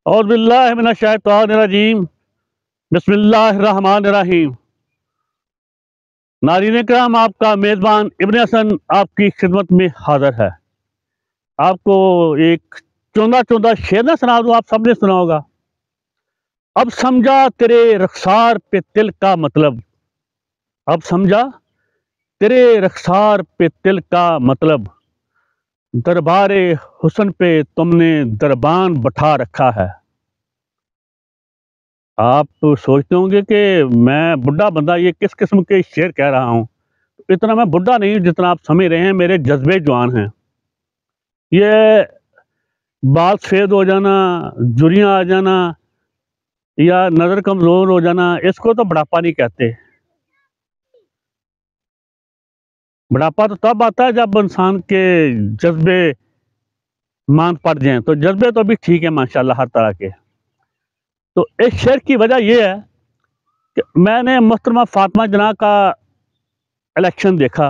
اعوذ باللہ من الشیطان الرجیم بسم اللہ الرحمن الرحیم۔ ناظرین کرام، آپ کا میزبان ابن حسن آپ کی خدمت میں حاضر ہے۔ آپ کو ایک چوندا شعر نہ سنا دوں، آپ سب نے سنا ہوگا۔ اب سمجھا تیرے رخسار پہ تل کا مطلب، اب سمجھا تیرے رخسار پہ تل کا مطلب، دربار حسن پہ تم نے دربان بٹھا رکھا ہے۔ آپ سوچتے ہوں گے کہ میں بڈھا بندہ یہ کس قسم کے شعر کہہ رہا ہوں۔ اتنا میں بڈھا نہیں ہوں جتنا آپ سمجھ رہے ہیں، میرے جذبے جوان ہیں۔ یہ بال سفید ہو جانا، جھریاں آ جانا یا نظر کمزور ہو جانا، اس کو تو بڑھاپا نہیں کہتے۔ بڑھاپا تو تب آتا ہے جب انسان کے جذبے ماند پڑ جائیں، تو جذبے تو بھی ٹھیک ہے ماشاءاللہ ہر طرح کے۔ تو اس شعر کی وجہ یہ ہے کہ میں نے محترمہ فاطمہ جناح کا الیکشن دیکھا،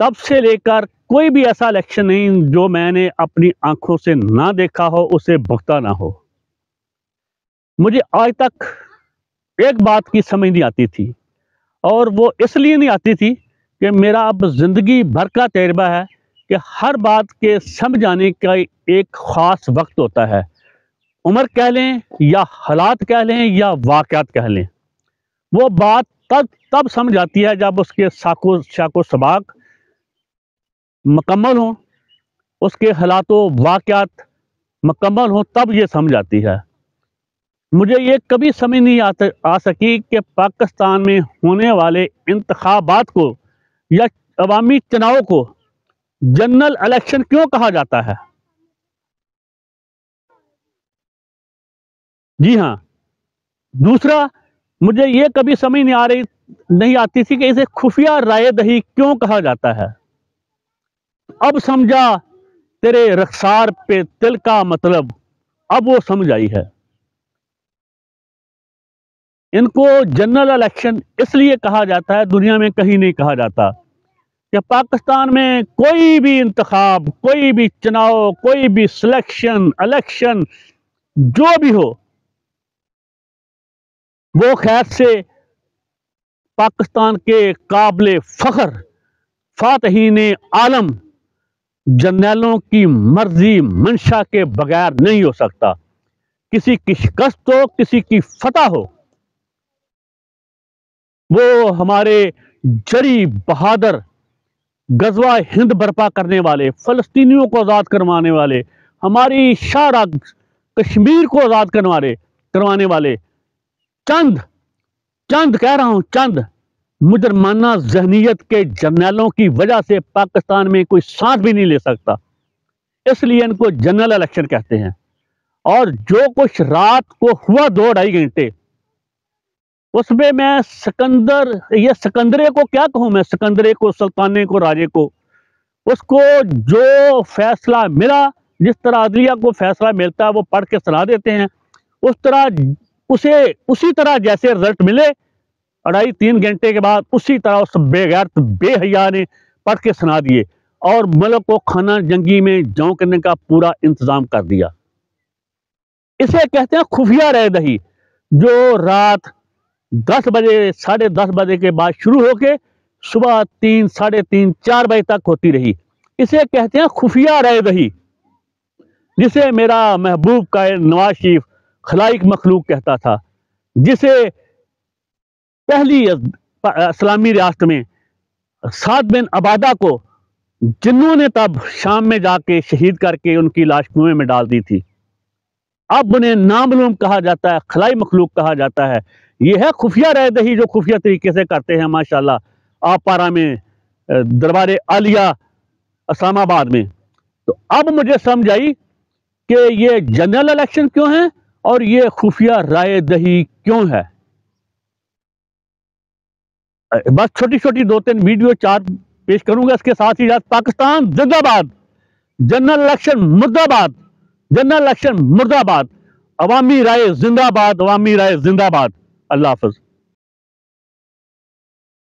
تب سے لے کر کوئی بھی ایسا الیکشن نہیں جو میں نے اپنی آنکھوں سے نہ دیکھا ہو، اسے بھگتا نہ ہو۔ مجھے آج تک ایک بات کی سمجھ نہیں آتی تھی، اور وہ اس لیے نہیں آتی تھی کہ میرا اب زندگی بھر کا تجربہ ہے کہ ہر بات کے سمجھ آنے کا ایک خاص وقت ہوتا ہے۔ عمر کہہ لیں یا حالات کہہ لیں یا واقعات کہہ لیں، وہ بات تب سمجھ آتی ہے جب اس کے شاق و سباق مکمل ہوں، اس کے حالات و واقعات مکمل ہوں، تب یہ سمجھ آتی ہے۔ مجھے یہ کبھی سمجھ نہیں آ سکی کہ پاکستان میں ہونے والے انتخابات کو یا عوامی چناؤ کو جنرل الیکشن کیوں کہا جاتا ہے۔ جی ہاں، دوسرا مجھے یہ کبھی سمجھ نہیں آتی تھی کہ اسے خفیہ رائے دہی کیوں کہا جاتا ہے۔ اب سمجھا تیرے رخسار پہ تل کا مطلب، اب وہ سمجھ آئی ہے۔ ان کو جنرل الیکشن اس لیے کہا جاتا ہے، دنیا میں کہیں نہیں کہا جاتا، کہ پاکستان میں کوئی بھی انتخاب، کوئی بھی چناؤ، کوئی بھی سلیکشن، الیکشن جو بھی ہو، وہ خیر سے پاکستان کے قابل فخر فاتحین عالم جرنیلوں کی مرضی منشا کے بغیر نہیں ہو سکتا۔ کسی کی شکست ہو، کسی کی فتح ہو، وہ ہمارے جری بہادر غزوہ ہند برپا کرنے والے، فلسطینیوں کو آزاد کروانے والے، ہماری شارع کشمیر کو آزاد کروانے والے چند کہہ رہا ہوں، چند مجرمانہ ذہنیت کے جرنیلوں کی وجہ سے پاکستان میں کوئی سانس بھی نہیں لے سکتا۔ اس لیے ان کو جنرل الیکشن کہتے ہیں۔ اور جو کچھ رات کو ہوا 2-2.5 گھنٹے، اس میں سکندرے کو کیا کہوں، میں سکندرے کو، سلطانے کو، راجے کو، اس کو جو فیصلہ ملا، جس طرح عدلیہ کو فیصلہ ملتا ہے وہ پڑھ کے سنا دیتے ہیں، اسی طرح جیسے رزلٹ ملے 2.5-3 گھنٹے کے بعد، اسی طرح اس بے غیرت بے حیا نے پڑھ کے سنا دیے، اور ملک کو کھانا جنگی میں جاؤں کرنے کا پورا انتظام کر دیا۔ اسے کہتے ہیں خفیہ رائے دہی، جو رات 10 بجے 10:30 بجے کے بعد شروع ہو کے صبح 3, 3:30, 4 بجے تک ہوتی رہی۔ اسے کہتے ہیں خفیہ رائے دہی، جسے میرا محبوب قائد نواز شریف خلائق مخلوق کہتا تھا، جسے پہلی اسلامی ریاست میں سعد بن عبادہ کو جنوں نے تب شام میں جا کے شہید کر کے ان کی لاش کنویں میں ڈال دی تھی، اب انہیں نامعلوم کہا جاتا ہے، خلائی مخلوق کہا جاتا ہے۔ یہ ہے خفیہ رائے دہی جو خفیہ طریقے سے کرتے ہیں ماشاءاللہ آپ پارا میں، دربار عالیہ اسلام آباد میں۔ تو اب مجھے سمجھ آئی کہ یہ جنرل الیکشن کیوں ہیں اور یہ خفیہ رائے دہی کیوں ہے۔ بس چھوٹی 2-3 ویڈیو 4 پیش کروں گا، اس کے ساتھ ہی پاکستان زندہ باد، جنرل الیکشن مردہ آباد، جنرل الیکشن مردہ آباد، عوامی رائے زندہ باد، عوامی رائے زندہ باد۔ اللہ حافظ۔